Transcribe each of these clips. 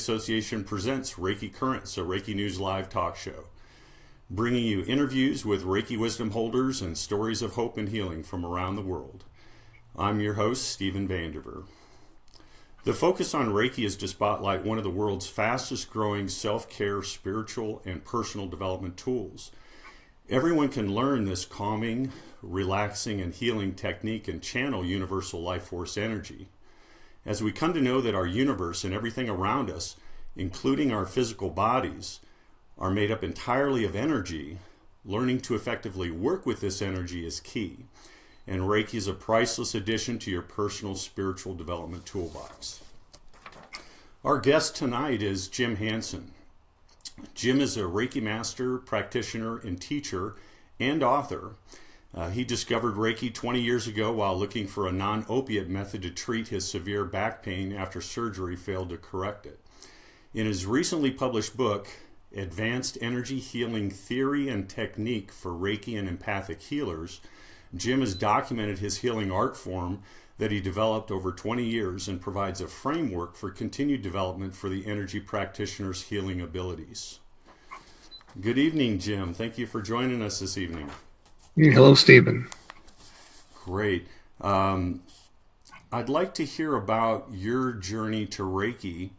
Association presents Reiki Currents, a Reiki News LIVE Talkshow, bringing you interviews with Reiki wisdom holders and stories of hope and healing from around the world. I'm your host, Stephen Vandiver. The focus on Reiki is to spotlight one of the world's fastest growing self-care, spiritual, and personal development tools. Everyone can learn this calming, relaxing, and healing technique and channel universal life force energy. As we come to know that our universe and everything around us, including our physical bodies, are made up entirely of energy, learning to effectively work with this energy is key. And Reiki is a priceless addition to your personal spiritual development toolbox. Our guest tonight is Jim Hansen. Jim is a Reiki Master Practitioner and teacher and author. He discovered Reiki 20 years ago while looking for a non-opiate method to treat his severe back pain after surgery failed to correct it. In his recently published book, Advanced Energy Healing Theory and Technique for Reiki and Empathic Healers, Jim has documented his healing art form that he developed over 20 years and provides a framework for continued development for the energy practitioner's healing abilities. Good evening, Jim. Thank you for joining us this evening. Hello, Stephen. Great. I'd like to hear about your journey to Reiki.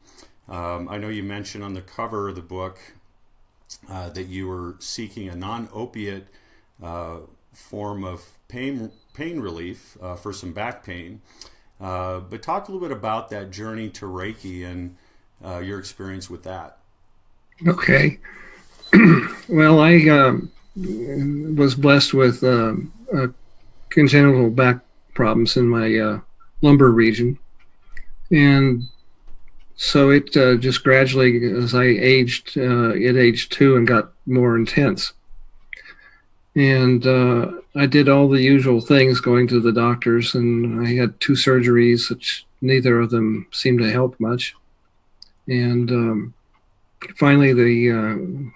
I know you mentioned on the cover of the book that you were seeking a non-opiate form of pain relief for some back pain. But talk a little bit about that journey to Reiki and your experience with that. Okay. Well, I was blessed with congenital back problems in my lumbar region. And so it just gradually, as I aged, it aged too and got more intense. And I did all the usual things, going to the doctors, and I had 2 surgeries, which neither of them seemed to help much. And finally,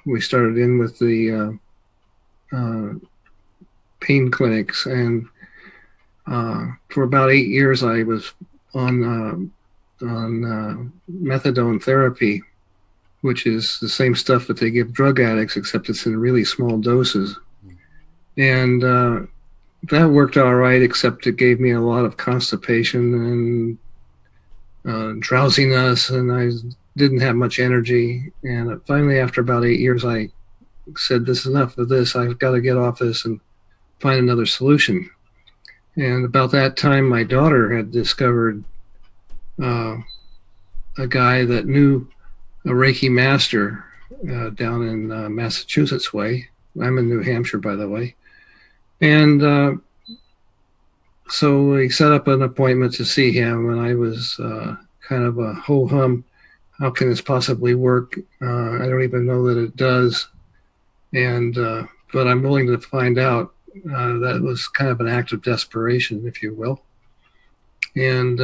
we started in with the pain clinics, and for about 8 years I was on methadone therapy, which is the same stuff that they give drug addicts, except it's in really small doses. And that worked all right, except it gave me a lot of constipation and drowsiness, and I didn't have much energy. And finally, after about 8 years, I said, this is enough of this. I've got to get off this and find another solution. And about that time, my daughter had discovered a guy that knew a Reiki master down in Massachusetts way. I'm in New Hampshire, by the way. And so we set up an appointment to see him, and I was kind of a ho-hum. How can this possibly work? I don't even know that it does. And but I'm willing to find out. That was kind of an act of desperation, if you will. And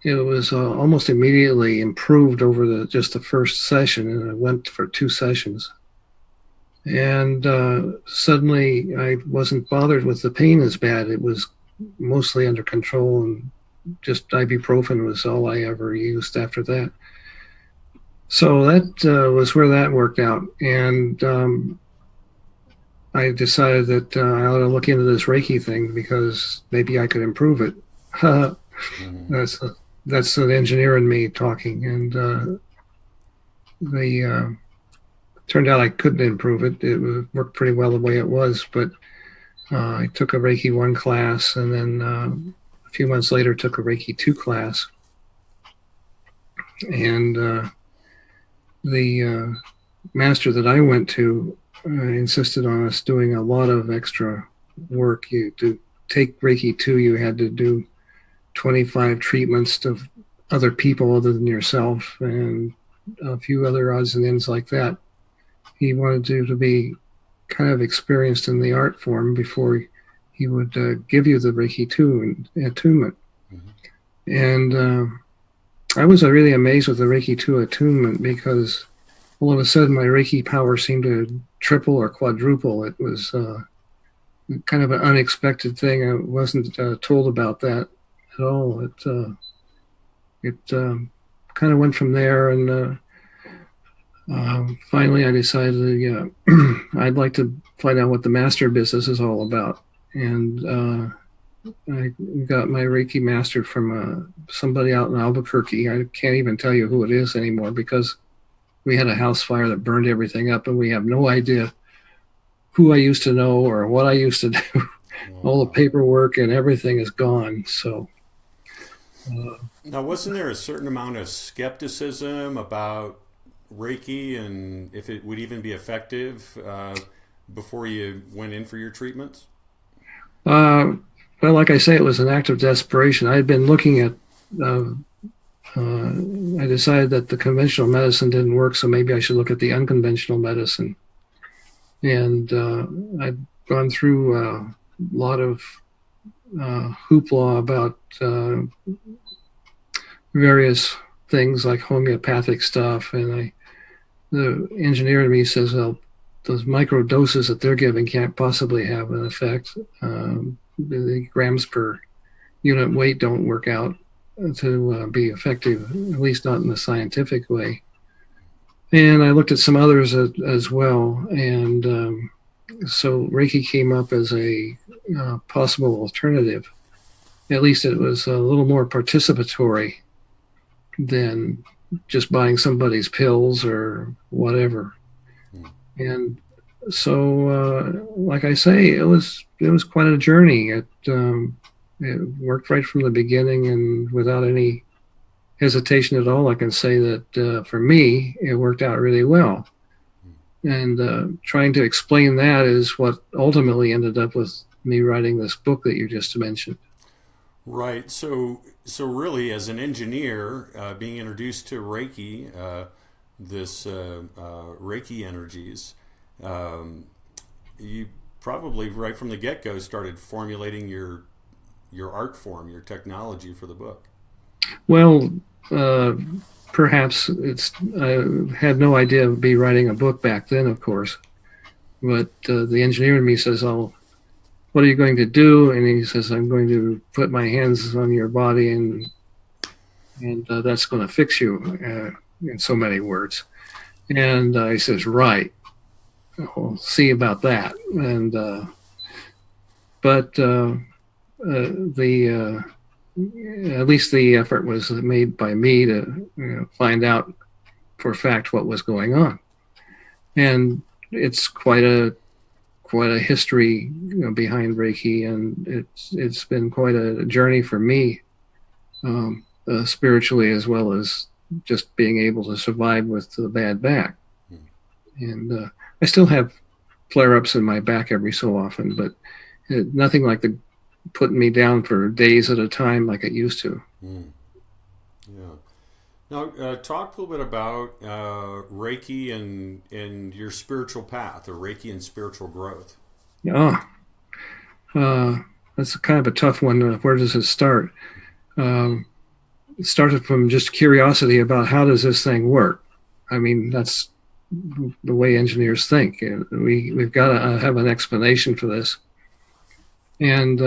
it was almost immediately improved over just the first session, and I went for 2 sessions. And suddenly I wasn't bothered with the pain as bad. It was mostly under control, and just ibuprofen was all I ever used after that. So that was where that worked out. And I decided that I ought to look into this Reiki thing because maybe I could improve it. That's an engineer in me talking. And turned out I couldn't improve it. It worked pretty well the way it was, but I took a Reiki 1 class, and then a few months later took a Reiki 2 class. And the master that I went to insisted on us doing a lot of extra work. To take Reiki 2, you had to do 25 treatments to other people other than yourself, and a few other odds and ends like that. He wanted you to be kind of experienced in the art form before he would give you the Reiki 2 attunement. Mm-hmm. And I was really amazed with the Reiki 2 attunement because all of a sudden my Reiki power seemed to triple or quadruple. It was kind of an unexpected thing. I wasn't told about that at all. It kind of went from there, and finally I decided I'd like to find out what the master business is all about. And I got my Reiki mastered from somebody out in Albuquerque. I can't even tell you who it is anymore because we had a house fire that burned everything up, and we have no idea who I used to know or what I used to do. Wow. All the paperwork and everything is gone. So now, wasn't there a certain amount of skepticism about Reiki and if it would even be effective before you went in for your treatments? Well, like I say, it was an act of desperation. I had been looking at, I decided that the conventional medicine didn't work, so maybe I should look at the unconventional medicine. And I'd gone through a lot of hoopla about various things like homeopathic stuff. And the engineer in me says, well, those micro doses that they're giving can't possibly have an effect. The grams per unit weight don't work out to be effective, at least not in the scientific way. And I looked at some others as well. And so Reiki came up as a possible alternative. At least it was a little more participatory than just buying somebody's pills or whatever. And so, like I say, it was quite a journey. It worked right from the beginning, and without any hesitation at all, I can say that for me, it worked out really well. And trying to explain that is what ultimately ended up with me writing this book that you just mentioned. Right. So really, as an engineer, being introduced to Reiki, this Reiki energies, you probably right from the get-go started formulating your art form, your technology for the book. Well, perhaps I had no idea I'd be writing a book back then, of course. But the engineer in me says, "Oh, what are you going to do?" And he says, "I'm going to put my hands on your body, and that's going to fix you," in so many words. And he says, "Right. We'll see about that." And but at least the effort was made by me to find out for a fact what was going on. And it's quite a history behind Reiki, and it's been quite a journey for me, spiritually as well as just being able to survive with the bad back. And I still have flare-ups in my back every so often, but nothing like putting me down for days at a time like it used to. Yeah. Now, talk a little bit about Reiki and your spiritual path, or Reiki and spiritual growth. Yeah. That's kind of a tough one. Where does it start? It started from just curiosity about how does this thing work? I mean, that's the way engineers think. We've got to have an explanation for this. And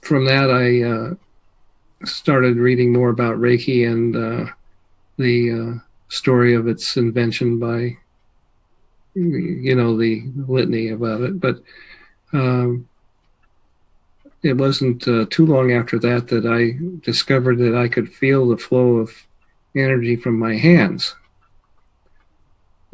from that, I started reading more about Reiki and the story of its invention by, the litany about it. But it wasn't too long after that I discovered that I could feel the flow of energy from my hands.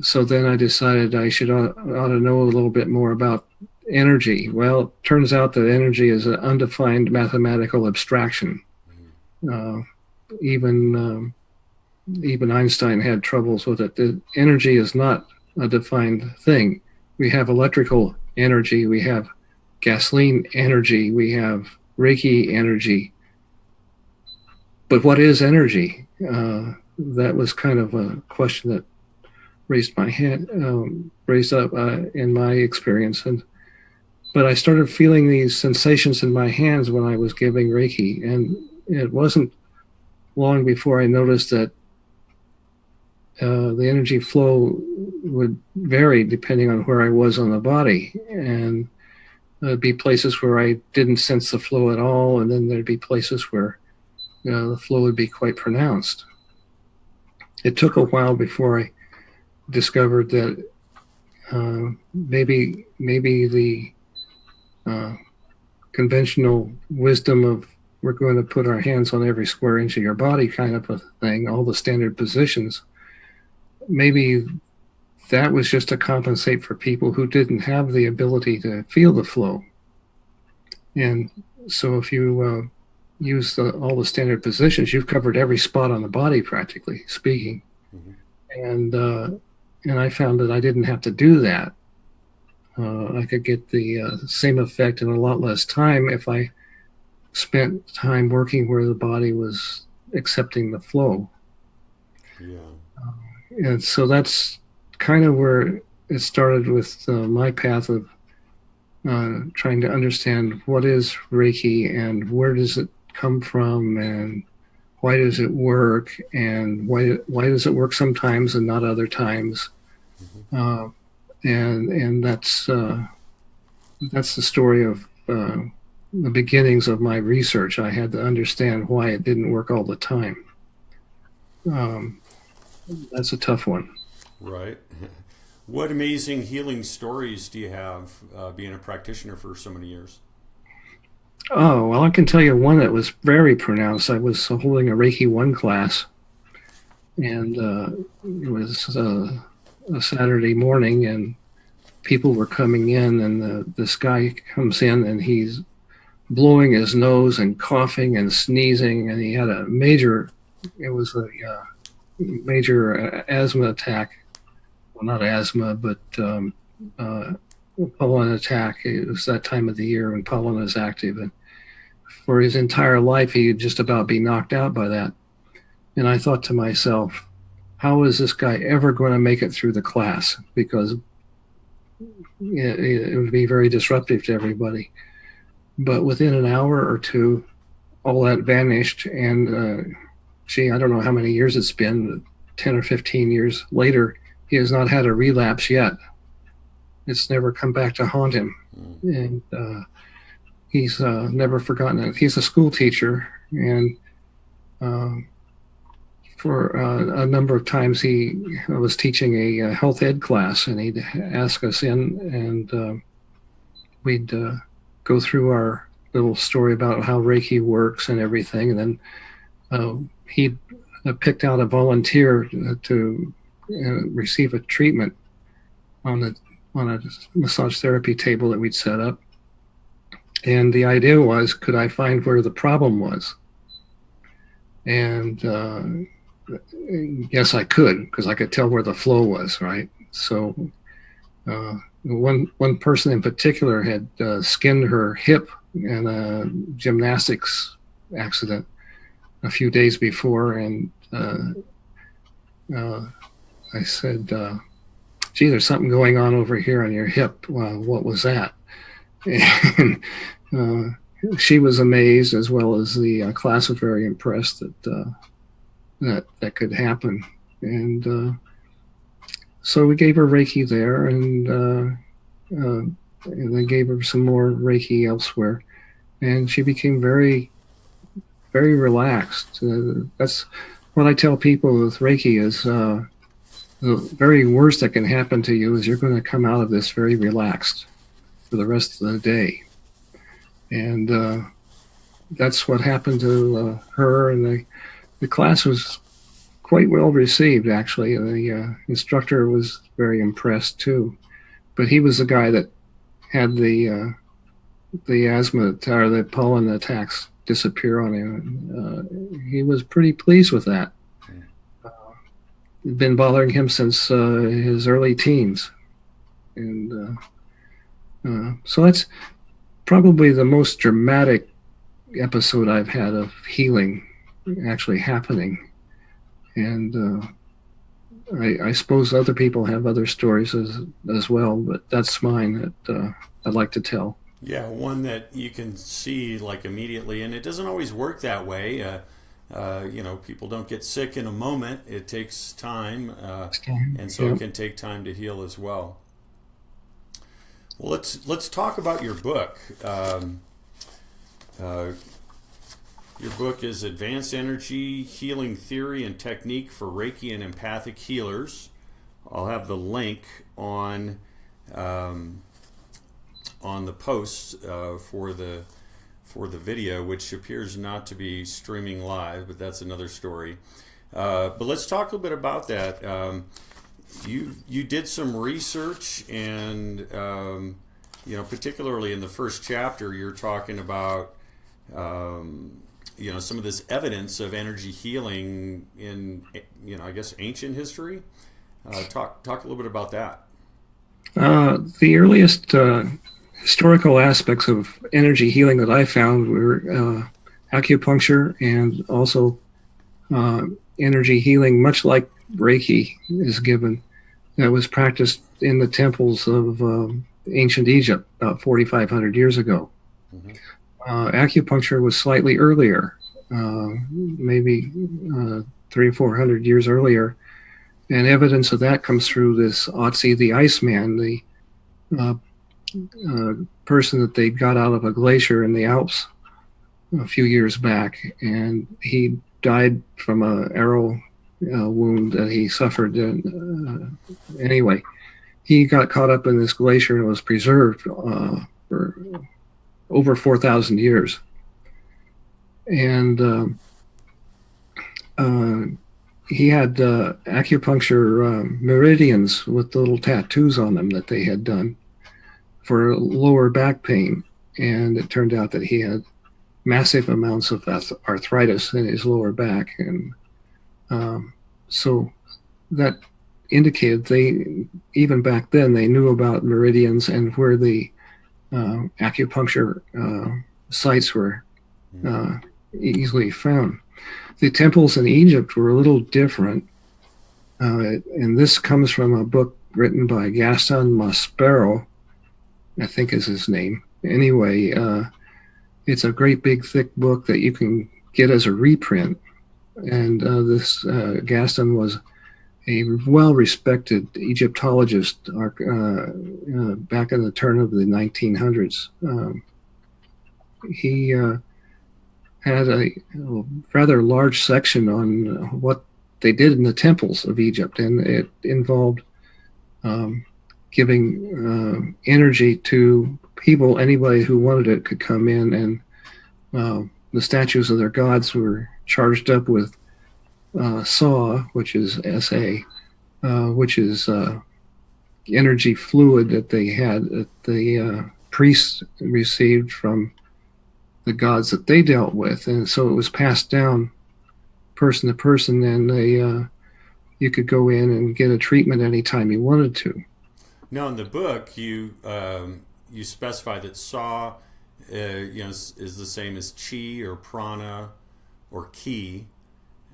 So then I decided I ought to know a little bit more about energy. Well, it turns out that energy is an undefined mathematical abstraction. Even Einstein had troubles with it. The energy is not a defined thing. We have electrical energy, we have gasoline energy, we have Reiki energy. But what is energy? That was kind of a question that raised up in my experience. But I started feeling these sensations in my hands when I was giving Reiki, and it wasn't long before I noticed that the energy flow would vary depending on where I was on the body, and there'd be places where I didn't sense the flow at all, and then there'd be places where the flow would be quite pronounced. it took a while before I discovered that maybe the conventional wisdom of we're going to put our hands on every square inch of your body kind of a thing, all the standard positions, maybe that was just to compensate for people who didn't have the ability to feel the flow. And so if you use all the standard positions, you've covered every spot on the body, practically speaking. Mm-hmm. And I found that I didn't have to do that. I could get the same effect in a lot less time if I spent time working where the body was accepting the flow. Yeah. And so that's kind of where it started with my path of trying to understand what is Reiki and where does it come from and why does it work and why does it work sometimes and not other times. Mm-hmm. And that's the story of the beginnings of my research. I had to understand why it didn't work all the time. That's a tough one. Right. What amazing healing stories do you have being a practitioner for so many years? Oh, well, I can tell you one that was very pronounced. I was holding a Reiki 1 class, and it was a Saturday morning, and people were coming in, and this guy comes in, and he's blowing his nose and coughing and sneezing, and he had a major asthma attack. Well, not asthma, but pollen attack. It was that time of the year when pollen is active, and for his entire life, he'd just about be knocked out by that. And I thought to myself, how is this guy ever going to make it through the class? Because it would be very disruptive to everybody. But within an hour or two, all that vanished. And I don't know how many years it's been, 10 or 15 years later, he has not had a relapse yet. It's never come back to haunt him. And he's never forgotten it. He's a school teacher, and for a number of times he was teaching a health ed class, and he'd ask us in, and we'd go through our little story about how Reiki works and everything, and then he'd picked out a volunteer to receive a treatment on a massage therapy table that we'd set up. And the idea was, could I find where the problem was? And yes, I could, because I could tell where the flow was, right? So one person in particular had skinned her hip in a gymnastics accident a few days before, and I said, gee, there's something going on over here on your hip. Well, what was that? And she was amazed, as well as the class was very impressed that could happen. And so we gave her Reiki there, and they gave her some more Reiki elsewhere, and she became very, very relaxed. That's what I tell people with Reiki is the very worst that can happen to you is you're going to come out of this very relaxed for the rest of the day. And that's what happened to her, and the class was quite well received, actually. The instructor was very impressed too, but he was the guy that had the asthma or the pollen attacks disappear on him. He was pretty pleased with that. It'd been bothering him since his early teens, and so that's probably the most dramatic episode I've had of healing actually happening. And I suppose other people have other stories as well, but that's mine that I'd like to tell. Yeah, one that you can see like immediately, and it doesn't always work that way. People don't get sick in a moment. It takes time, and so It can take time to heal as well. Well, let's talk about your book. Your book is Advanced Energy Healing Theory and Technique for Reiki and Empathic Healers. I'll have the link on the post for the video, which appears not to be streaming live, but that's another story. But let's talk a little bit about that. You did some research, and particularly in the first chapter, you're talking about some of this evidence of energy healing in I guess ancient history. Talk a little bit about that. The earliest historical aspects of energy healing that I found were acupuncture and also energy healing, much like Reiki is given, that was practiced in the temples of ancient Egypt about 4,500 years ago. Mm-hmm. Acupuncture was slightly earlier, maybe 300 or 400 years earlier, and evidence of that comes through this Otzi the Iceman, the person that they got out of a glacier in the Alps a few years back, and he died from an arrow wound that he suffered. Anyway, he got caught up in this glacier and was preserved for over 4,000 years. And he had acupuncture meridians with little tattoos on them that they had done for lower back pain. And it turned out that he had massive amounts of arthritis in his lower back. And so that indicated even back then, they knew about meridians and where the acupuncture sites were easily found. The temples in Egypt were a little different, and this comes from a book written by Gaston Maspero, I think is his name. Anyway, it's a great big thick book that you can get as a reprint, and this Gaston was a well-respected Egyptologist back in the turn of the 1900s. He had a rather large section on what they did in the temples of Egypt, and it involved giving energy to people. Anybody who wanted it could come in, and the statues of their gods were charged up with Sa, which is SA, which is energy fluid that they had, that the priests received from the gods that they dealt with. And so it was passed down person to person, and you could go in and get a treatment anytime you wanted to. Now, in the book, you specify that Sa is the same as Chi or Prana or Ki,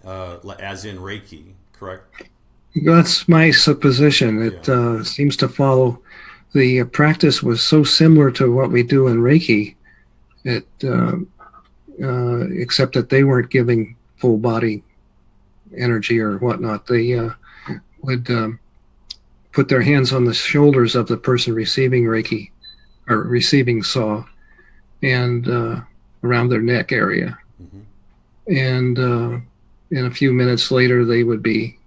as in Reiki, correct? That's my supposition. It seems to follow. The practice was so similar to what we do in Reiki, except that they weren't giving full body energy or whatnot. They would put their hands on the shoulders of the person receiving Reiki or receiving Sa, and around their neck area. Mm-hmm. And in a few minutes later, they would be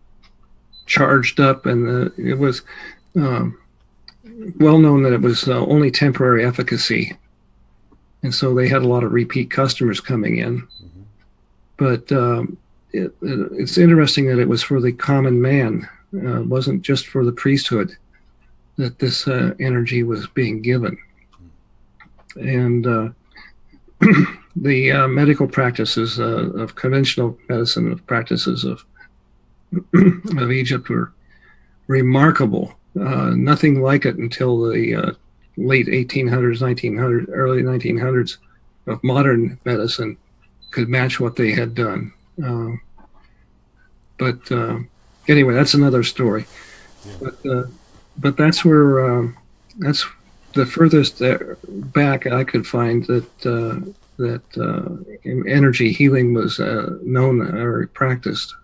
charged up, and it was well known that it was only temporary efficacy. And so they had a lot of repeat customers coming in. Mm-hmm. But it's interesting that it was for the common man. It wasn't just for the priesthood that this energy was being given. And the medical practices of conventional medicine, of practices of Egypt were remarkable. Nothing like it until the late 1800s, early 1900s of modern medicine could match what they had done. But anyway, that's another story. Yeah. But that's where that's the furthest back I could find that energy healing was known or practiced.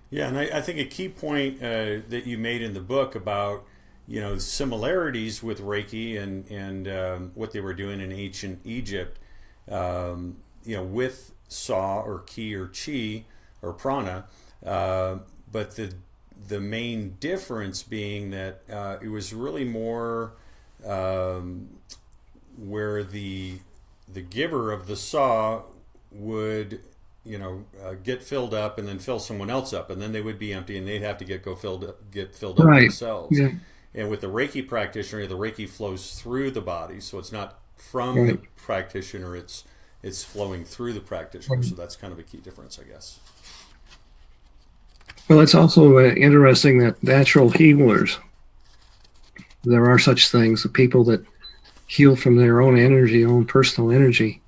Yeah, and I think a key point that you made in the book about similarities with Reiki and what they were doing in ancient Egypt, with saw or ki or chi or prana, but the main difference being that it was really more where the giver of the saw would get filled up and then fill someone else up, and then they would be empty and they'd have to get filled up Right. themselves. Yeah. And with the Reiki practitioner, the Reiki flows through the body, so it's not from Right. the practitioner, it's flowing through the practitioner. So that's kind of a key difference, I guess. Well, it's also interesting that natural healers, there are such things, the people that heal from their own energy, own personal energy,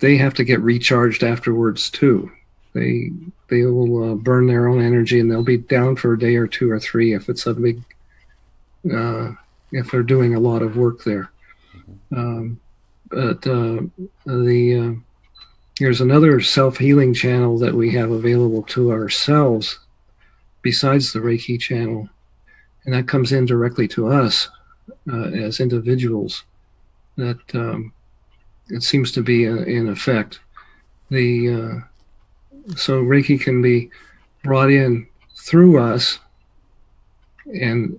they have to get recharged afterwards too. They will burn their own energy, and they'll be down for a day or two or three if it's a big, if they're doing a lot of work there. But here's another self-healing channel that we have available to ourselves besides the Reiki channel, and that comes in directly to us as individuals. That it seems to be in effect. So Reiki can be brought in through us and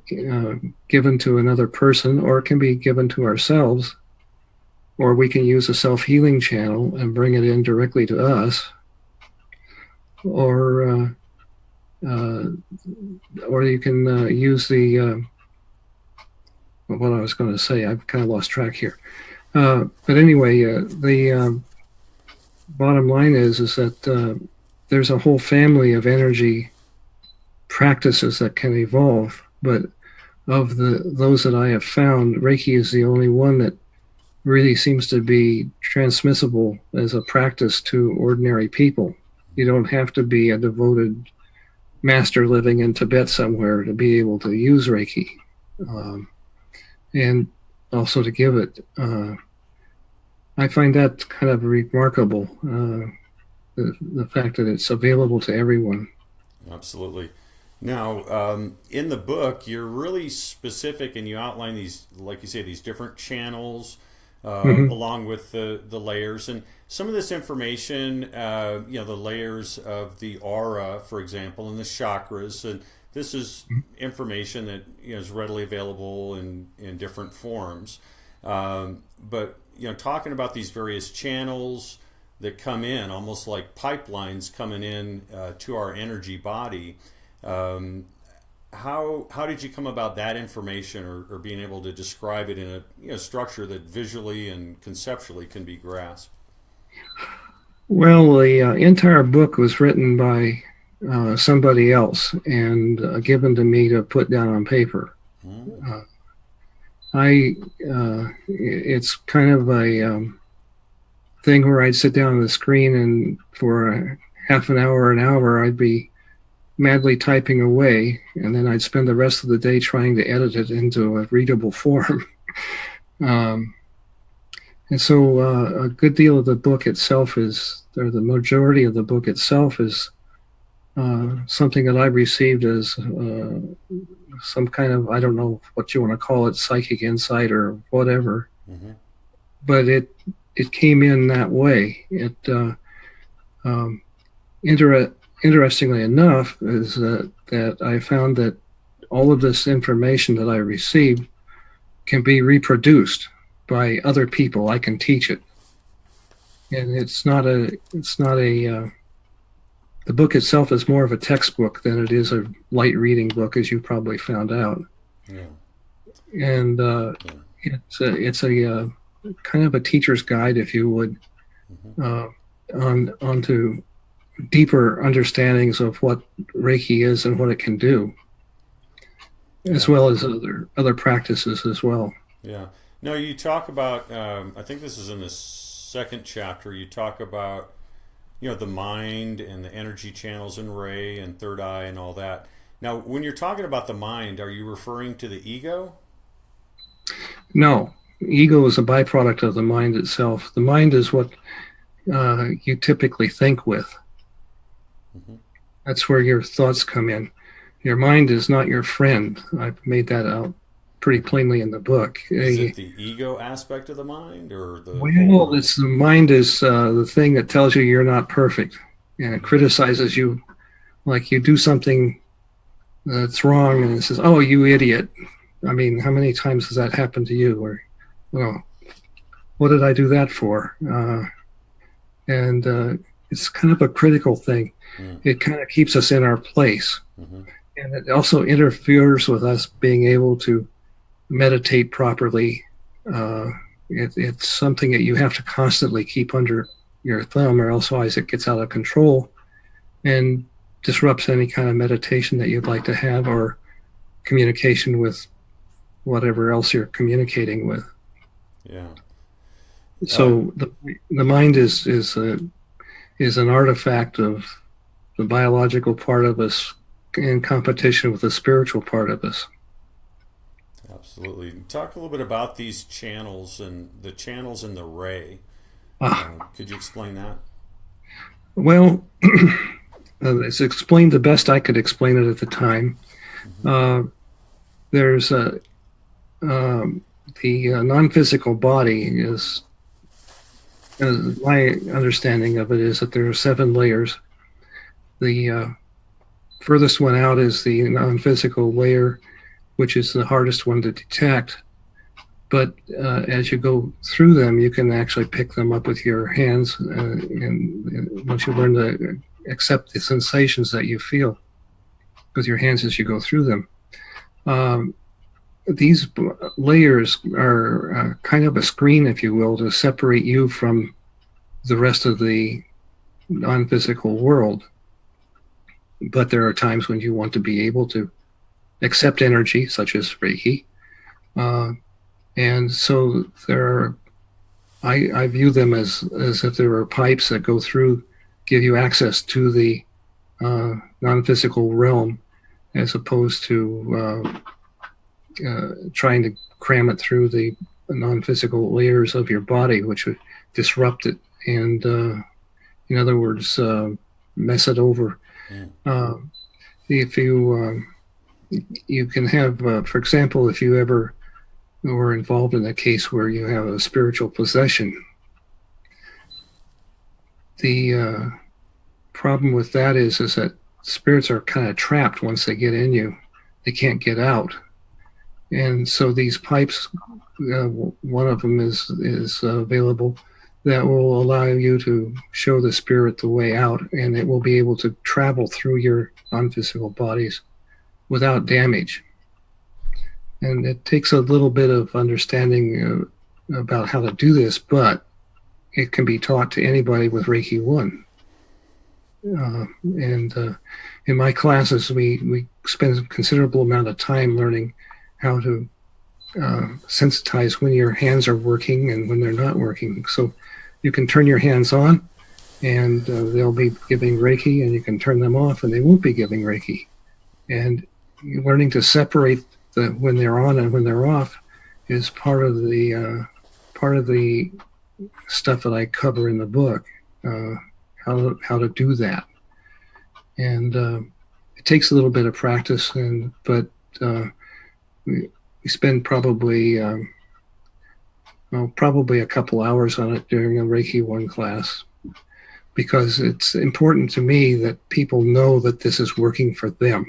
given to another person, or it can be given to ourselves, or we can use a self-healing channel and bring it in directly to us, or you can use what I was going to say. I've kind of lost track here. But anyway, the bottom line is that there's a whole family of energy practices that can evolve, but of those that I have found, Reiki is the only one that really seems to be transmissible as a practice to ordinary people. You don't have to be a devoted master living in Tibet somewhere to be able to use Reiki, and also to give it. I find that kind of remarkable, the fact that it's available to everyone. Absolutely. Now, in the book, you're really specific, and you outline these, like you say, these different channels, along with the layers, and some of this information, the layers of the aura, for example, and the chakras, and this is information that is readily available in different forms. But talking about these various channels that come in, almost like pipelines coming in to our energy body. How did you come about that information, or being able to describe it in a structure that visually and conceptually can be grasped? Well, the entire book was written by somebody else and given to me to put down on paper. It's kind of a thing where I'd sit down on the screen, and for a half an hour, I'd be madly typing away, and then I'd spend the rest of the day trying to edit it into a readable form. And so a good deal of the book itself the majority of the book itself is something that I received as some kind of, I don't know what you want to call it, psychic insight or whatever. But it came in that way. Interestingly enough, is that I found that all of this information that I received can be reproduced by other people. I can teach it, and the book itself is more of a textbook than it is a light reading book, as you probably found out. Yeah. And it's a kind of a teacher's guide, if you would, onto deeper understandings of what Reiki is and what it can do, as well as other practices as well. Yeah. No, you talk about, I think this is in the second chapter, you talk about, the mind and the energy channels and Ray and third eye and all that. Now, when you're talking about the mind, are you referring to the ego? No. Ego is a byproduct of the mind itself. The mind is what you typically think with. That's where your thoughts come in. Your mind is not your friend. I've made that out pretty plainly in the book. Is it the ego aspect of the mind, or the well, it's the mind is the thing that tells you you're not perfect, and it criticizes you, like you do something that's wrong, and it says, "Oh, you idiot." I mean, how many times has that happened to you? Or, well, what did I do that for? And it's kind of a critical thing. It kind of keeps us in our place. And it also interferes with us being able to meditate properly. It's something that you have to constantly keep under your thumb, or otherwise it gets out of control and disrupts any kind of meditation that you'd like to have, or communication with whatever else you're communicating with. Yeah. So the mind is an artifact of the biological part of us in competition with the spiritual part of us. Absolutely. Talk a little bit about these channels and the channels in the ray. Could you explain that? Well, it's explained the best I could explain it at the time. There's the non-physical body is, my understanding of it is that there are 7 layers. The furthest one out is the non-physical layer, which is the hardest one to detect. But as you go through them, you can actually pick them up with your hands, and once you learn to accept the sensations that you feel with your hands as you go through them. These layers are kind of a screen, if you will, to separate you from the rest of the non-physical world. But there are times when you want to be able to accept energy, such as Reiki. And so I view them as if there are pipes that go through, give you access to the non-physical realm, as opposed to trying to cram it through the non-physical layers of your body, which would disrupt it and, in other words, mess it over. If you can have, for example, if you ever were involved in a case where you have a spiritual possession, the problem with that is that spirits are kind of trapped once they get in you. They can't get out. And so these pipes, one of them is available, that will allow you to show the spirit the way out, and it will be able to travel through your non-physical bodies without damage. And it takes a little bit of understanding about how to do this, but it can be taught to anybody with Reiki 1. And in my classes, we spend a considerable amount of time learning how to sensitize when your hands are working and when they're not working. So you can turn your hands on, and they'll be giving Reiki, and you can turn them off, and they won't be giving Reiki. And learning to separate when they're on and when they're off is part of the stuff that I cover in the book. How to do that, and it takes a little bit of practice, but we spend probably a couple hours on it during a Reiki 1 class, because it's important to me that people know that this is working for them.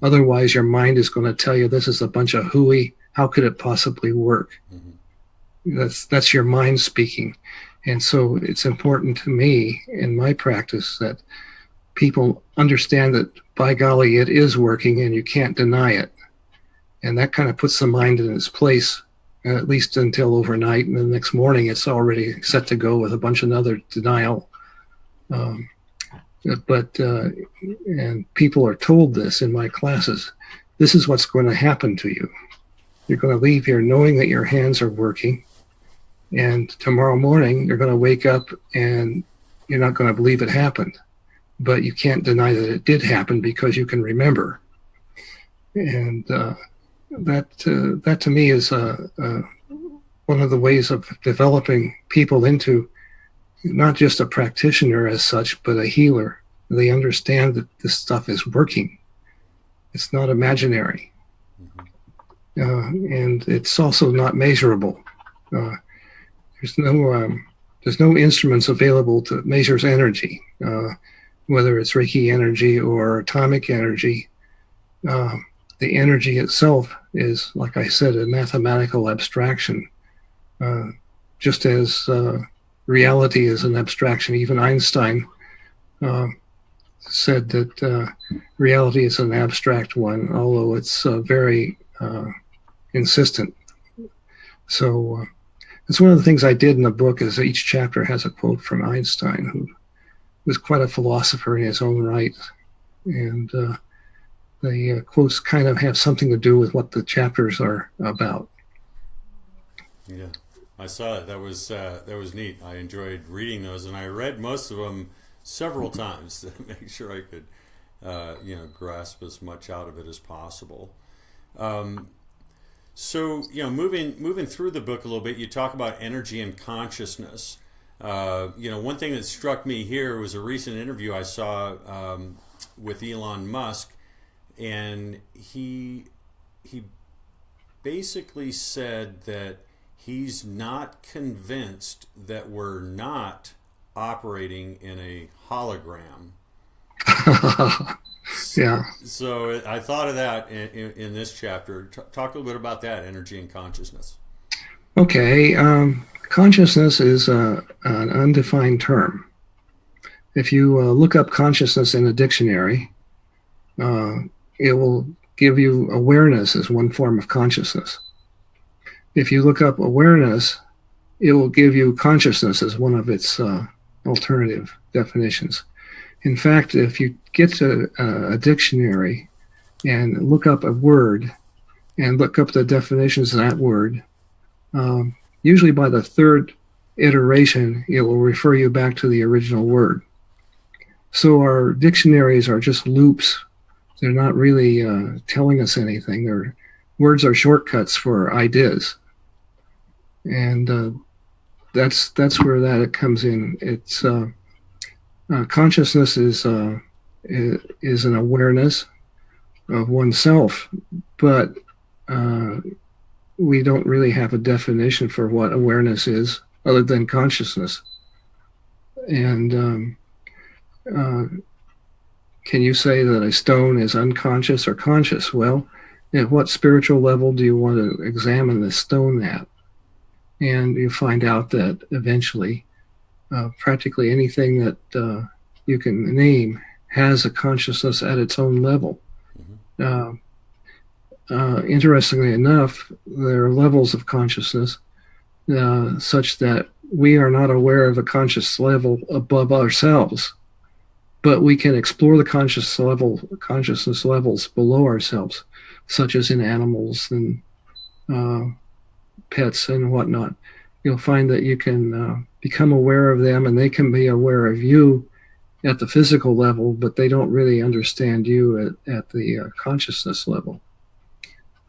Otherwise, your mind is going to tell you this is a bunch of hooey. How could it possibly work? That's your mind speaking. And so it's important to me in my practice that people understand that, by golly, it is working and you can't deny it. And that kind of puts the mind in its place, at least until overnight. And the next morning, it's already set to go with a bunch of other denial. And people are told this in my classes. This is what's going to happen to you. You're going to leave here knowing that your hands are working. And tomorrow morning, you're going to wake up and you're not going to believe it happened. But you can't deny that it did happen because you can remember. And that to me is one of the ways of developing people into not just a practitioner as such, but a healer. They understand that this stuff is working. It's not imaginary. and it's also not measurable. There's no instruments available to measure energy, whether it's Reiki energy or atomic energy. The energy itself is, like I said, a mathematical abstraction, just as reality is an abstraction. Even Einstein said that reality is an abstract one, although it's very insistent. So it's one of the things I did in the book, is each chapter has a quote from Einstein, who was quite a philosopher in his own right. And the quotes kind of have something to do with what the chapters are about. Yeah, I saw it. That was neat. I enjoyed reading those, and I read most of them several times to make sure I could, grasp as much out of it as possible. So, moving through the book a little bit, you talk about energy and consciousness. One thing that struck me here was a recent interview I saw with Elon Musk, and he basically said that he's not convinced that we're not operating in a hologram. Yeah. So I thought of that in this chapter. Talk a little bit about that, energy and consciousness. Okay. Consciousness is an undefined term. If you look up consciousness in a dictionary, it will give you awareness as one form of consciousness. If you look up awareness, it will give you consciousness as one of its alternative definitions. In fact, if you get to a dictionary and look up a word and look up the definitions of that word, usually by the third iteration, it will refer you back to the original word. So our dictionaries are just loops. They're not really telling us anything. Words are shortcuts for ideas. And that's where that comes in. It's consciousness is an awareness of oneself, but we don't really have a definition for what awareness is other than consciousness. And can you say that a stone is unconscious or conscious? Well, at what spiritual level do you want to examine the stone at? And you find out that eventually practically anything that you can name has a consciousness at its own level. Interestingly enough, there are levels of consciousness such that we are not aware of a conscious level above ourselves, but we can explore the consciousness levels below ourselves, such as in animals and pets and whatnot. You'll find that you can become aware of them, and they can be aware of you at the physical level, but they don't really understand you at the consciousness level.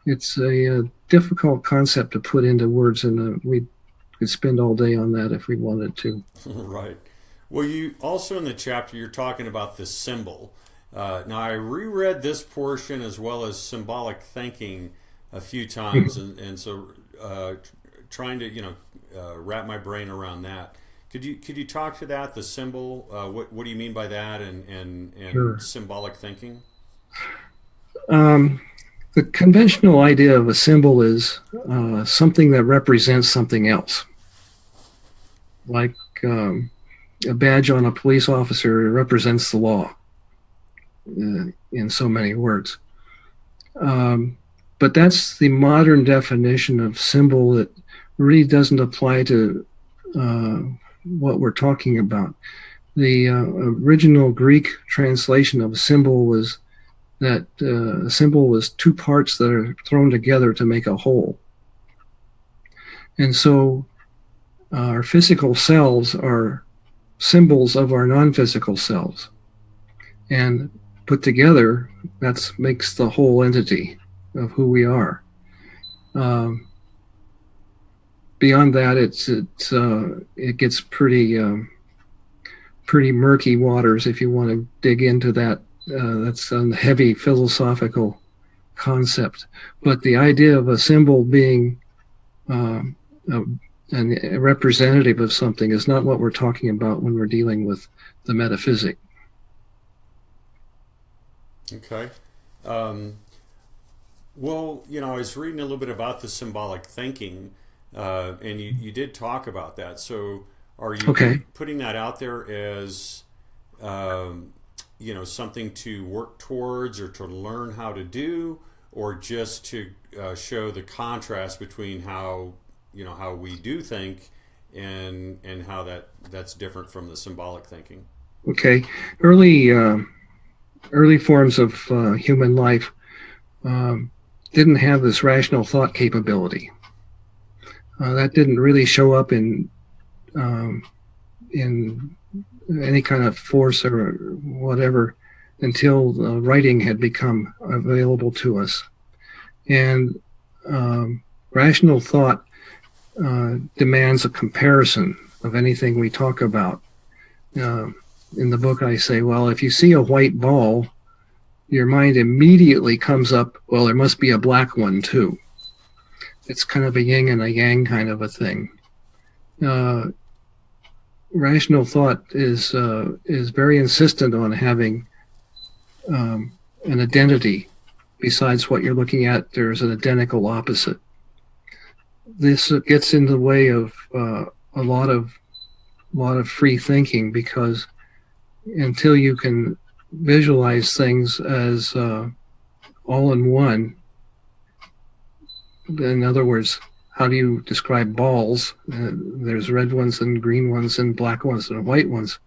It's a difficult concept to put into words, and we could spend all day on that if we wanted to. Right. Well, you also in the chapter, you're talking about this symbol. Now, I reread this portion as well as symbolic thinking a few times, and so trying to wrap my brain around that. Could you talk to that, the symbol? What do you mean by that, and Sure. Symbolic thinking? The conventional idea of a symbol is something that represents something else, like a badge on a police officer represents the law, in so many words. But that's the modern definition of symbol that really doesn't apply to what we're talking about. The original Greek translation of a symbol was that a symbol was two parts that are thrown together to make a whole. And so our physical selves are symbols of our non-physical selves. And put together, that makes the whole entity of who we are. Beyond that, it gets pretty murky waters if you want to dig into that. That's a heavy philosophical concept. But the idea of a symbol being a representative of something is not what we're talking about when we're dealing with the metaphysic. Okay. Well, I was reading a little bit about the symbolic thinking, and you did talk about that. So are you putting that out there as, something to work towards or to learn how to do, or just to show the contrast between how we do think and how that's different from the symbolic thinking? Okay. Early forms of human life didn't have this rational thought capability. That didn't really show up in any kind of force or whatever until writing had become available to us. And rational thought demands a comparison of anything we talk about. In the book, I say, well, if you see a white ball, your mind immediately comes up, well, there must be a black one too. It's kind of a yin and a yang kind of a thing. Rational thought is very insistent on having an identity. Besides what you're looking at, there's an identical opposite. This gets in the way of a lot of free thinking, because until you can visualize things as all in one, in other words, how do you describe balls? There's red ones and green ones and black ones and white ones.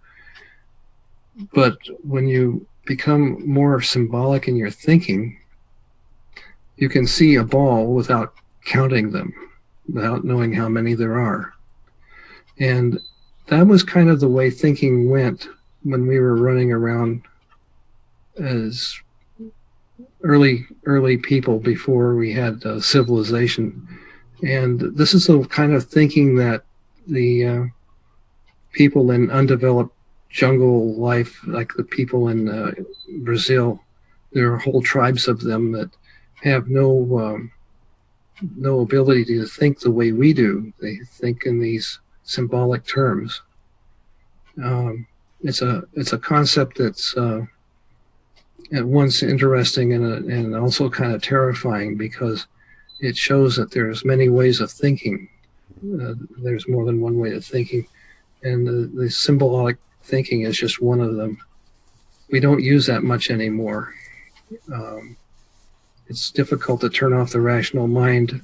But when you become more symbolic in your thinking, you can see a ball without counting them, without knowing how many there are. And that was kind of the way thinking went when we were running around as early people before we had civilization. And this is the kind of thinking that the people in undeveloped jungle life, like the people in Brazil, there are whole tribes of them that have no ability to think the way we do. They think in these symbolic terms. It's a concept that's at once interesting and also kind of terrifying, because it shows that there's many ways of thinking. There's more than one way of thinking, and the symbolic thinking is just one of them. We don't use that much anymore. It's difficult to turn off the rational mind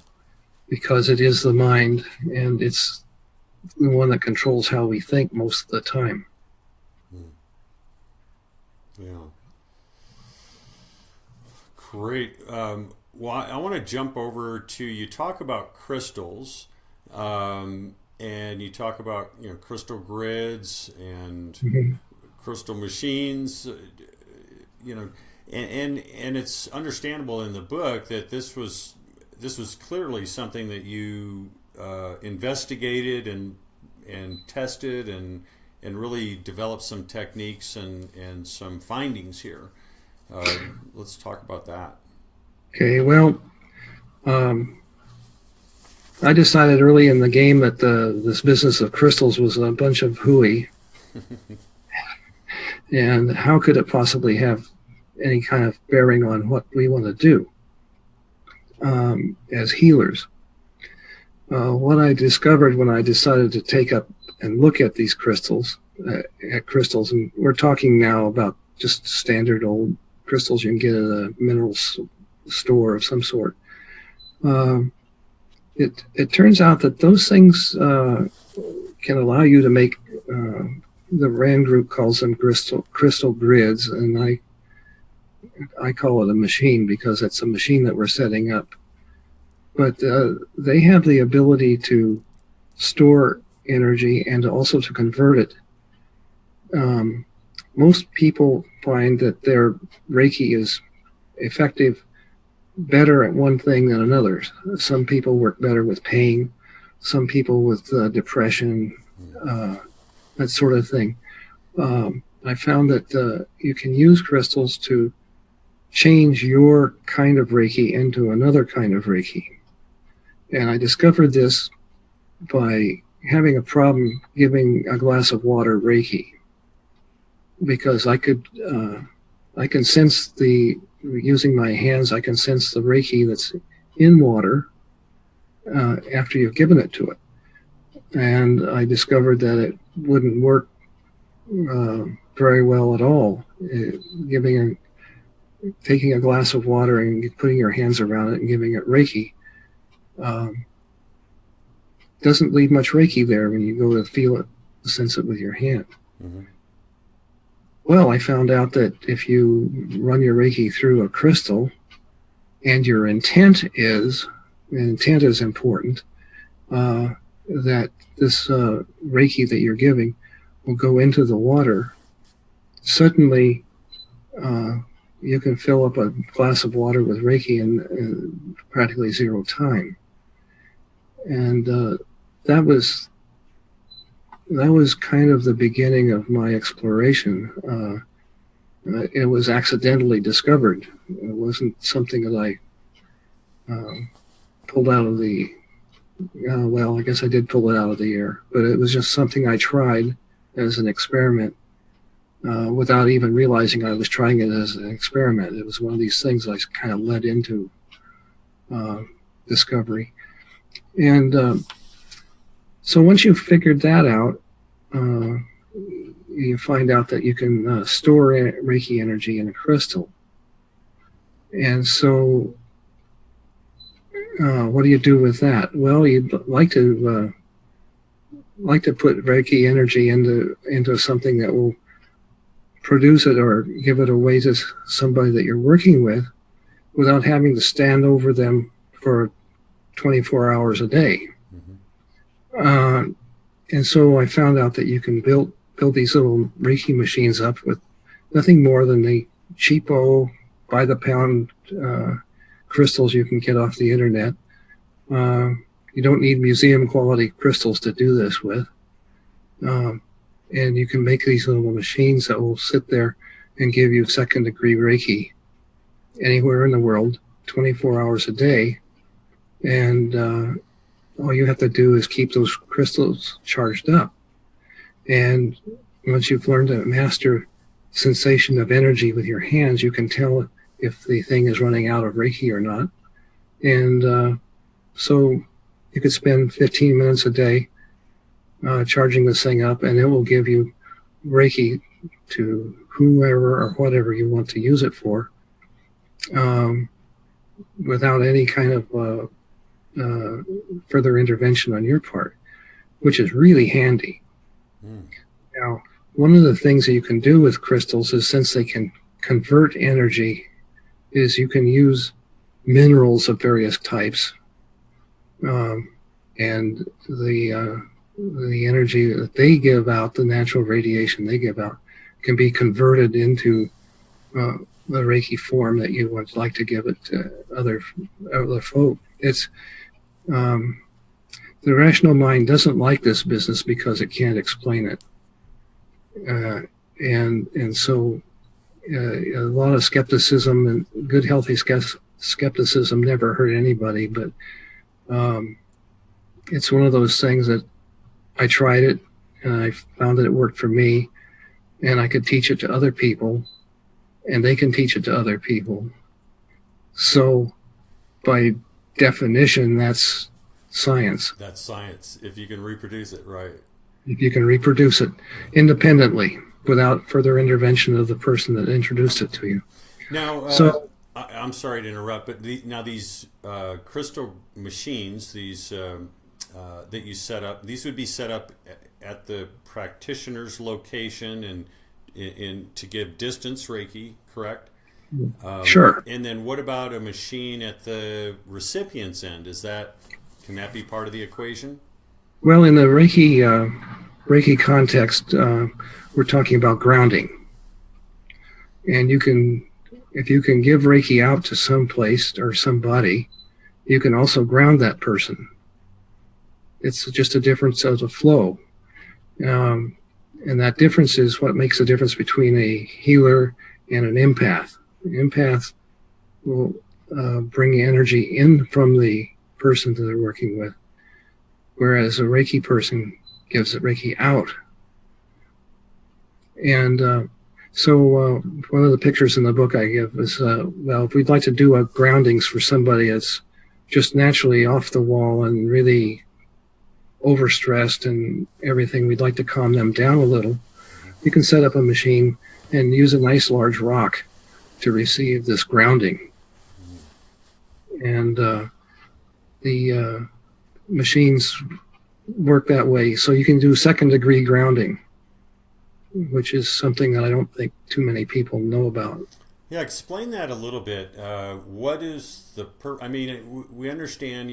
because it is the mind, and it's the one that controls how we think most of the time. Yeah. Great. Well, I want to jump over to, you talk about crystals, and you talk about crystal grids and crystal machines, and it's understandable in the book that this was clearly something that you investigated and tested and really developed some techniques and some findings here. Let's talk about that. Okay, well, I decided early in the game that this business of crystals was a bunch of hooey. And how could it possibly have any kind of bearing on what we want to do as healers? What I discovered when I decided to take up and look at these crystals, and we're talking now about just standard old crystals you can get at a mineral store of some sort. It turns out that those things can allow you to make, the RAND group calls them crystal grids, and I call it a machine because it's a machine that we're setting up. But they have the ability to store energy and also to convert it. Most people find that their Reiki is effective better at one thing than another. Some people work better with pain, some people with depression, that sort of thing. I found that you can use crystals to change your kind of Reiki into another kind of Reiki. And I discovered this by having a problem giving a glass of water Reiki, because I can sense using my hands, I can sense the Reiki that's in water after you've given it to it. And I discovered that it wouldn't work very well at all. Taking a glass of water and putting your hands around it and giving it Reiki doesn't leave much Reiki there when you go to feel it, sense it with your hand. Mm-hmm. Well, I found out that if you run your Reiki through a crystal, and your intent is important, that this Reiki that you're giving will go into the water, suddenly you can fill up a glass of water with Reiki in practically zero time. And that was kind of the beginning of my exploration. It was accidentally discovered. It wasn't something that I pulled out of the, well, I guess I did pull it out of the air, but it was just something I tried as an experiment without even realizing I was trying it as an experiment. It was one of these things I kind of led into discovery. And so once you've figured that out, you find out that you can store Reiki energy in a crystal. And so what do you do with that? Well, you'd like to put Reiki energy into something that will produce it or give it away to somebody that you're working with without having to stand over them for 24 hours a day. Mm-hmm. And so I found out that you can build these little Reiki machines up with nothing more than the cheapo, by the pound crystals you can get off the internet. You don't need museum quality crystals to do this with. And you can make these little machines that will sit there and give you second degree Reiki anywhere in the world, 24 hours a day. And all you have to do is keep those crystals charged up. And once you've learned to master sensation of energy with your hands, you can tell if the thing is running out of Reiki or not. And so you could spend 15 minutes a day charging this thing up, and it will give you Reiki to whoever or whatever you want to use it for, without any kind of further intervention on your part, which is really handy. Now, one of the things that you can do with crystals is, since they can convert energy, is you can use minerals of various types, and the energy that they give out, the natural radiation they give out, can be converted into the Reiki form that you would like to give it to other folk. It's the rational mind doesn't like this business because it can't explain it, and so a lot of skepticism, and good healthy skepticism never hurt anybody. But it's one of those things that I tried it and I found that it worked for me, and I could teach it to other people, and they can teach it to other people. So by definition, that's science. That's science, if you can reproduce it, right? If you can reproduce it independently without further intervention of the person that introduced it to you. Now, I'm sorry to interrupt, but these crystal machines, these that you set up, these would be set up at the practitioner's location and in to give distance Reiki, correct? Sure. And then what about a machine at the recipient's end? Can that be part of the equation? Well, in the Reiki context, we're talking about grounding. And if you can give Reiki out to some place or somebody, you can also ground that person. It's just a difference of the flow. And that difference is what makes the difference between a healer and an empath. An empath will bring energy in from the person that they're working with, whereas a Reiki person gives it Reiki out. And so one of the pictures in the book I give is, well, if we'd like to do a groundings for somebody that's just naturally off the wall and really overstressed and everything, we'd like to calm them down a little, you can set up a machine and use a nice large rock to receive this grounding. And the machines work that way. So you can do second degree grounding, which is something that I don't think too many people know about. Yeah, explain that a little bit. What is the I mean, we understand,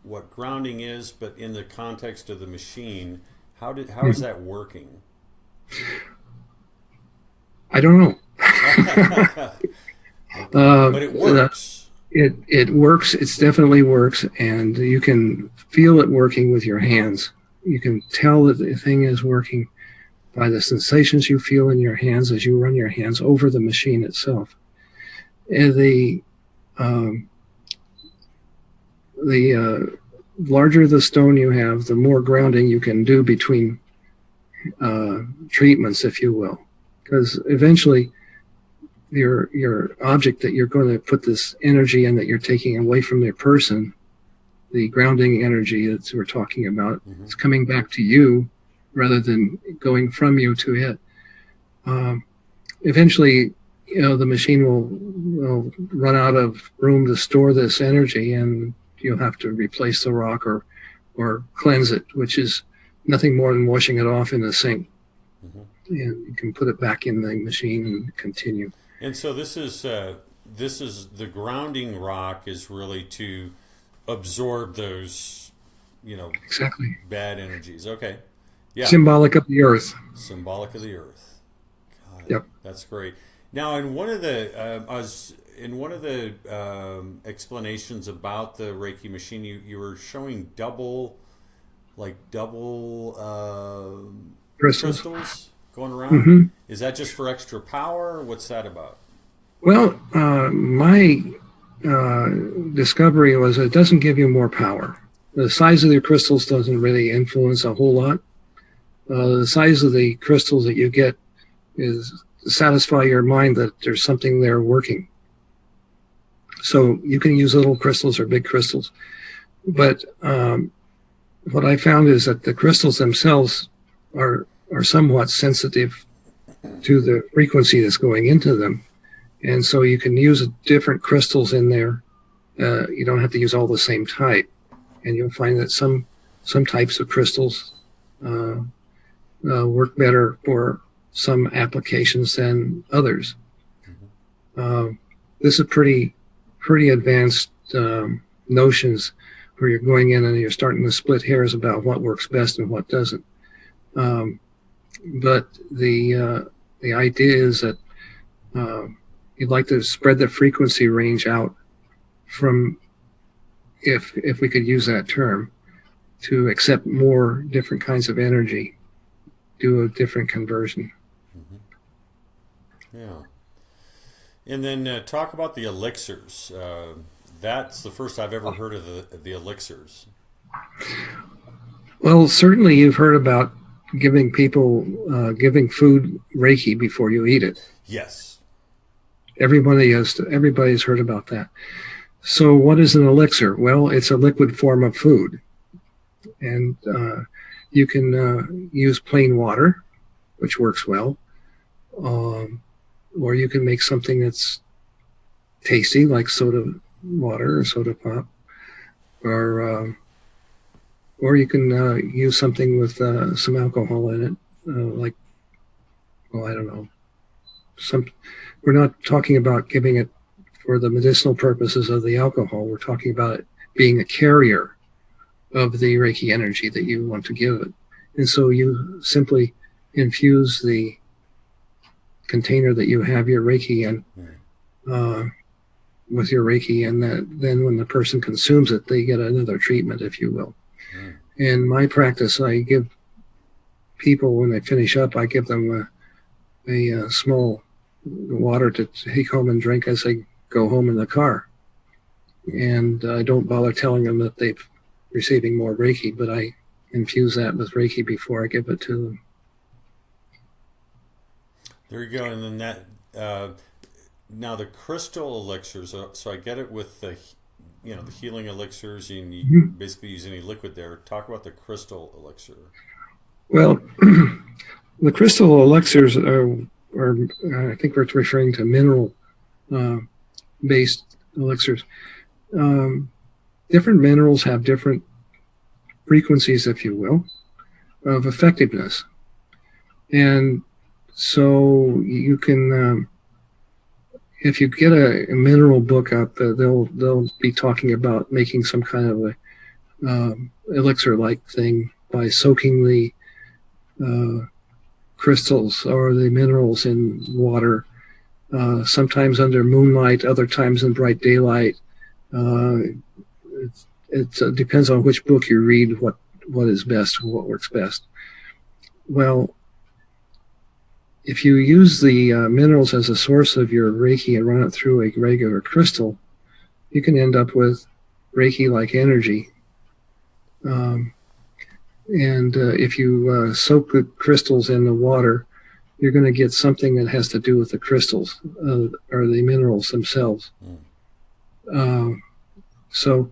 what grounding is, but in the context of the machine, how is that working? I don't know. But it works. It works. It definitely works, and you can feel it working with your hands. You can tell that the thing is working by the sensations you feel in your hands as you run your hands over the machine itself. And the larger the stone you have, the more grounding you can do between treatments, if you will, because eventually your object that you're going to put this energy in that you're taking away from their person, the grounding energy that we're talking about, it's coming back to you rather than going from you to it. Eventually, the machine will run out of room to store this energy, and you'll have to replace the rock or cleanse it, which is nothing more than washing it off in the sink. And you can put it back in the machine and continue. And so this is the grounding rock is really to absorb those, exactly, bad energies. Okay. Yeah. Symbolic of the earth. Symbolic of the earth. God, yep. That's great. Now, in one of the explanations about the Reiki machine, you were showing double crystals going around. Is that just for extra power? What's that about? Well, my discovery was it doesn't give you more power. The size of the crystals doesn't really influence a whole lot. The size of the crystals that you get is to satisfy your mind that there's something there working. So you can use little crystals or big crystals. But what I found is that the crystals themselves are somewhat sensitive to the frequency that's going into them. And so you can use different crystals in there. You don't have to use all the same type. And you'll find that some types of crystals work better for some applications than others. This is pretty advanced notions where you're going in and you're starting to split hairs about what works best and what doesn't. But the idea is that you'd like to spread the frequency range out from, if we could use that term, to accept more different kinds of energy, do a different conversion. Yeah. And then talk about the elixirs. That's the first I've ever heard of the elixirs. Well, certainly you've heard about giving people, giving food Reiki before you eat it. Yes. Everybody's heard about that. So what is an elixir? Well, it's a liquid form of food. And you can use plain water, which works well. Or you can make something that's tasty, like soda water or soda pop. Or you can use something with some alcohol in it, I don't know. We're not talking about giving it for the medicinal purposes of the alcohol. We're talking about it being a carrier of the Reiki energy that you want to give it. And so you simply infuse the container that you have your Reiki in with your Reiki, and then when the person consumes it, they get another treatment, if you will. In my practice, I give people, when they finish up, I give them a small water to take home and drink as they go home in the car. And I don't bother telling them that they're receiving more Reiki, but I infuse that with Reiki before I give it to them. There you go. And then that, now the crystal elixirs, so I get it with the healing elixirs, and you basically use any liquid there. Talk about the crystal elixir. Well, the crystal elixirs are I think we're referring to mineral based elixirs. Different minerals have different frequencies, if you will, of effectiveness. And so you can, if you get a mineral book out there, they'll be talking about making some kind of a elixir-like thing by soaking the crystals or the minerals in water, sometimes under moonlight, other times in bright daylight. It depends on which book you read, what is best, what works best. Well, if you use the minerals as a source of your Reiki and run it through a regular crystal, you can end up with Reiki-like energy. And if you soak the crystals in the water, you're going to get something that has to do with the crystals or the minerals themselves. So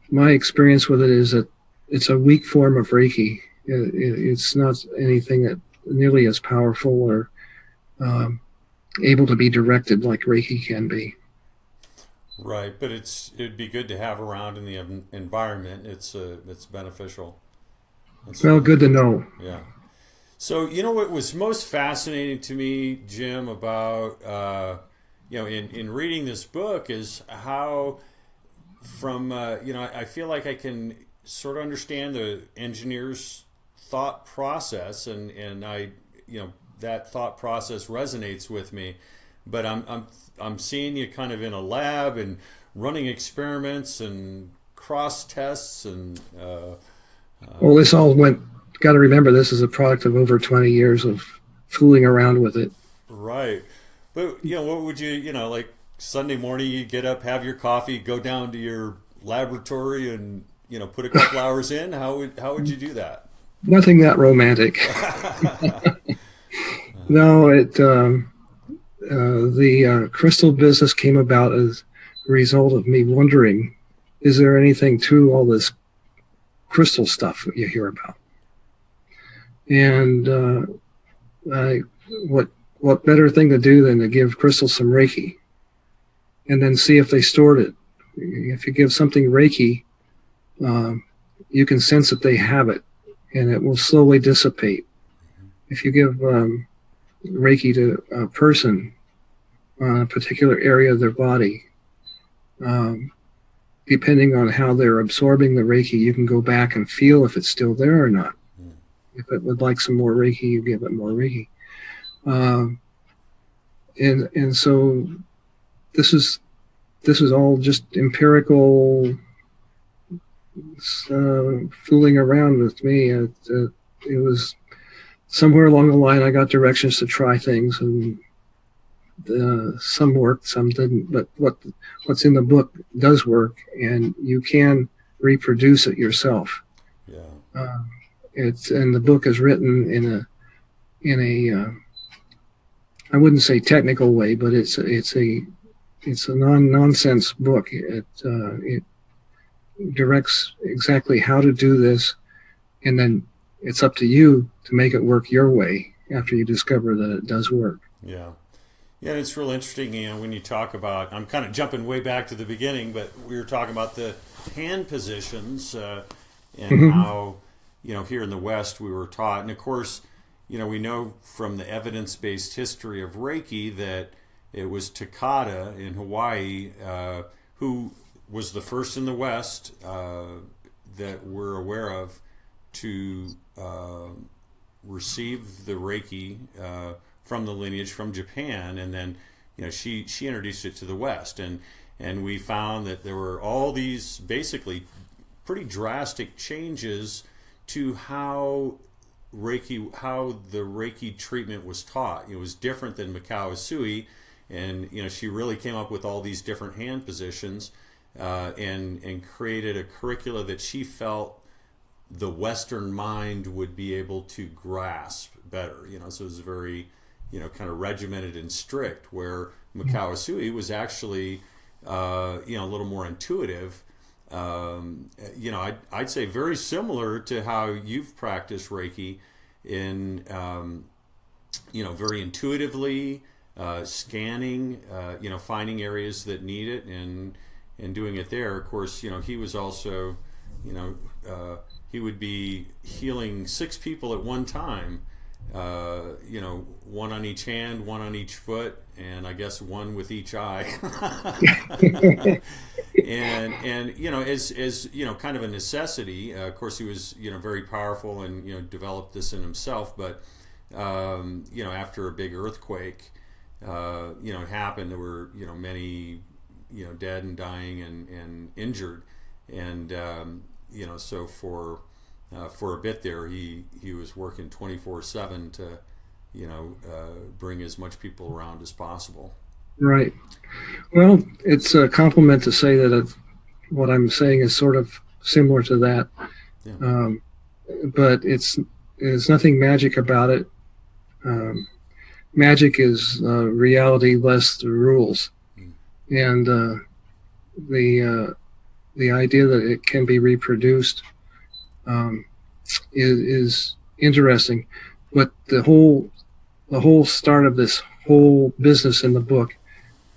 my experience with it is that it's a weak form of Reiki. It's not anything that nearly as powerful or able to be directed like Reiki can be. Right, but it'd be good to have around in the environment. It's beneficial. Good to know. Yeah. So what was most fascinating to me, Jim, about in reading this book is how from I feel like I can sort of understand the engineer's thought process, and I that thought process resonates with me, but I'm seeing you kind of in a lab and running experiments and cross tests and well, this all got to remember this is a product of over 20 years of fooling around with it. Right. But what would you like Sunday morning you get up, have your coffee, go down to your laboratory and put a couple hours in? How would you do that? Nothing that romantic. No, the crystal business came about as a result of me wondering, is there anything to all this crystal stuff that you hear about? And what better thing to do than to give crystals some Reiki and then see if they stored it. If you give something Reiki, you can sense that they have it, and it will slowly dissipate. If you give Reiki to a person on a particular area of their body, depending on how they're absorbing the Reiki, you can go back and feel if it's still there or not. If it would like some more Reiki, you give it more Reiki. And so this is all just empirical fooling around with me. It was somewhere along the line I got directions to try things, and some worked, some didn't. But what's in the book does work, and you can reproduce it yourself. Yeah. And the book is written in a I wouldn't say technical way, but it's a non-nonsense book. It directs exactly how to do this, and then it's up to you to make it work your way after you discover that it does work. Yeah. Yeah, it's real interesting, when you talk about, I'm kind of jumping way back to the beginning, but we were talking about the hand positions and how, here in the West we were taught, and of course, we know from the evidence-based history of Reiki that it was Takata in Hawaii who was the first in the West that we're aware of to receive the Reiki from the lineage from Japan, and then she introduced it to the West, and we found that there were all these basically pretty drastic changes to how the Reiki treatment was taught. It was different than Mikao Usui, and she really came up with all these different hand positions, and created a curricula that she felt the Western mind would be able to grasp better. So it was very, kind of regimented and strict, where Mikao Usui was actually, a little more intuitive. I'd say very similar to how you've practiced Reiki in, very intuitively, scanning, finding areas that need it and doing it there. Of course, he was also, he would be healing 6 people at one time, one on each hand, one on each foot, and I guess one with each eye. and as kind of a necessity. Of course, he was very powerful and developed this in himself. But after a big earthquake, it happened. There were many dead and dying and injured, and so for a bit there, he was working 24/7 to bring as much people around as possible. Right. Well, it's a compliment to say that what I'm saying is sort of similar to that. Yeah. But there's nothing magic about it. Magic is reality less the rules. And the idea that it can be reproduced is interesting. But the whole start of this whole business in the book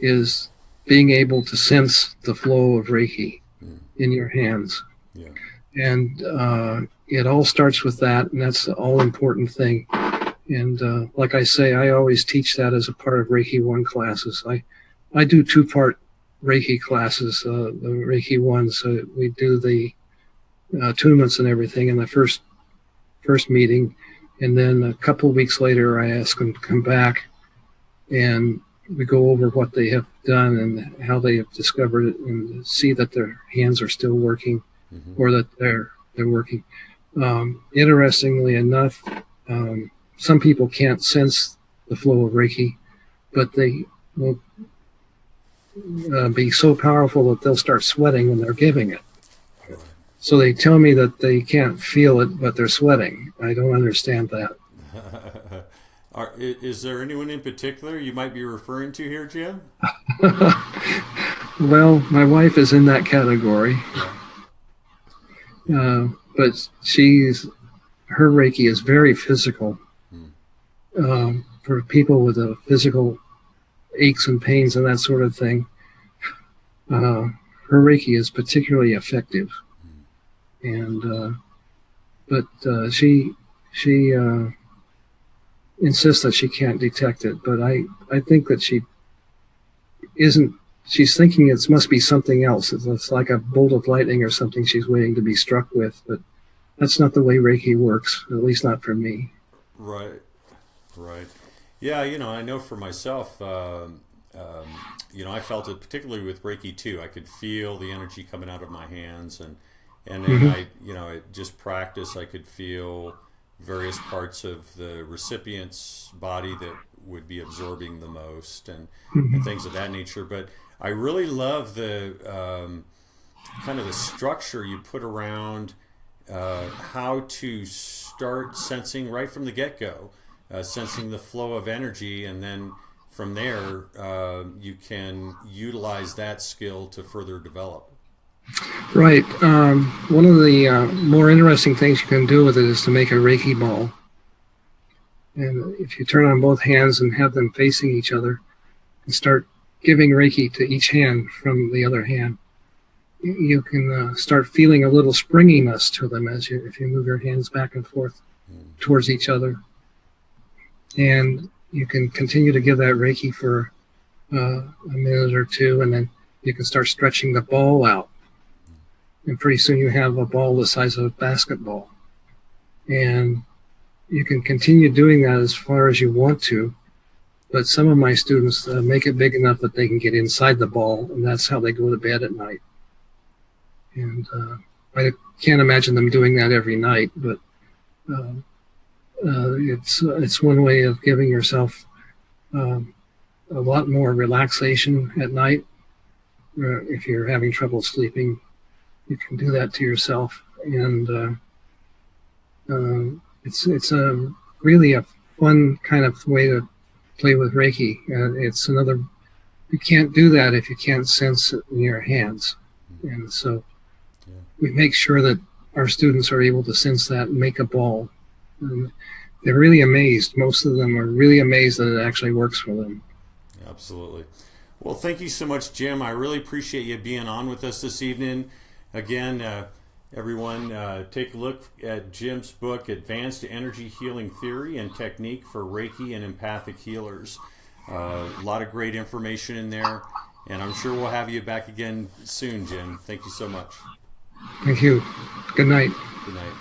is being able to sense the flow of Reiki in your hands. Yeah. And it all starts with that, and that's the all-important thing. And like I say, I always teach that as a part of Reiki 1 classes. I do 2-part Reiki classes, the Reiki 1. So we do the attunements and everything in the first meeting. And then a couple of weeks later, I ask them to come back, and we go over what they have done and how they have discovered it, and see that their hands are still working, or that they're working. Interestingly enough, some people can't sense the flow of Reiki, but they will be so powerful that they'll start sweating when they're giving it. So they tell me that they can't feel it, but they're sweating. I don't understand that. Is there anyone in particular you might be referring to here, Jim? Well, my wife is in that category. But her Reiki is very physical. For people with a physical aches and pains and that sort of thing, her Reiki is particularly effective. And but she insists that she can't detect it. But I think that she isn't. She's thinking it must be something else. It's like a bolt of lightning or something she's waiting to be struck with. But that's not the way Reiki works, at least not for me. Right. Yeah, I know for myself, I felt it particularly with Reiki too. I could feel the energy coming out of my hands, and then just practice, I could feel various parts of the recipient's body that would be absorbing the most, and things of that nature. But I really love the kind of the structure you put around how to start sensing right from the get-go, sensing the flow of energy, and then from there you can utilize that skill to further develop. Right. One of the more interesting things you can do with it is to make a Reiki ball. And if you turn on both hands and have them facing each other and start giving Reiki to each hand from the other hand, you can start feeling a little springiness to them if you move your hands back and forth towards each other. And you can continue to give that Reiki for a minute or two, and then you can start stretching the ball out. And pretty soon you have a ball the size of a basketball. And you can continue doing that as far as you want to. But some of my students make it big enough that they can get inside the ball, and that's how they go to bed at night. And I can't imagine them doing that every night, but it's one way of giving yourself a lot more relaxation at night. If you're having trouble sleeping, you can do that to yourself, and it's a really a fun kind of way to play with Reiki. It's another. You can't do that if you can't sense it in your hands, and so we make sure that our students are able to sense that and make a ball. And they're really amazed. Most of them are really amazed that it actually works for them. Absolutely. Well, thank you so much, Jim. I really appreciate you being on with us this evening. Again, everyone, take a look at Jim's book, Advanced Energy Healing Theory and Technique for Reiki and Empathic Healers. A lot of great information in there, and I'm sure we'll have you back again soon, Jim. Thank you so much. Thank you. Good night. Good night.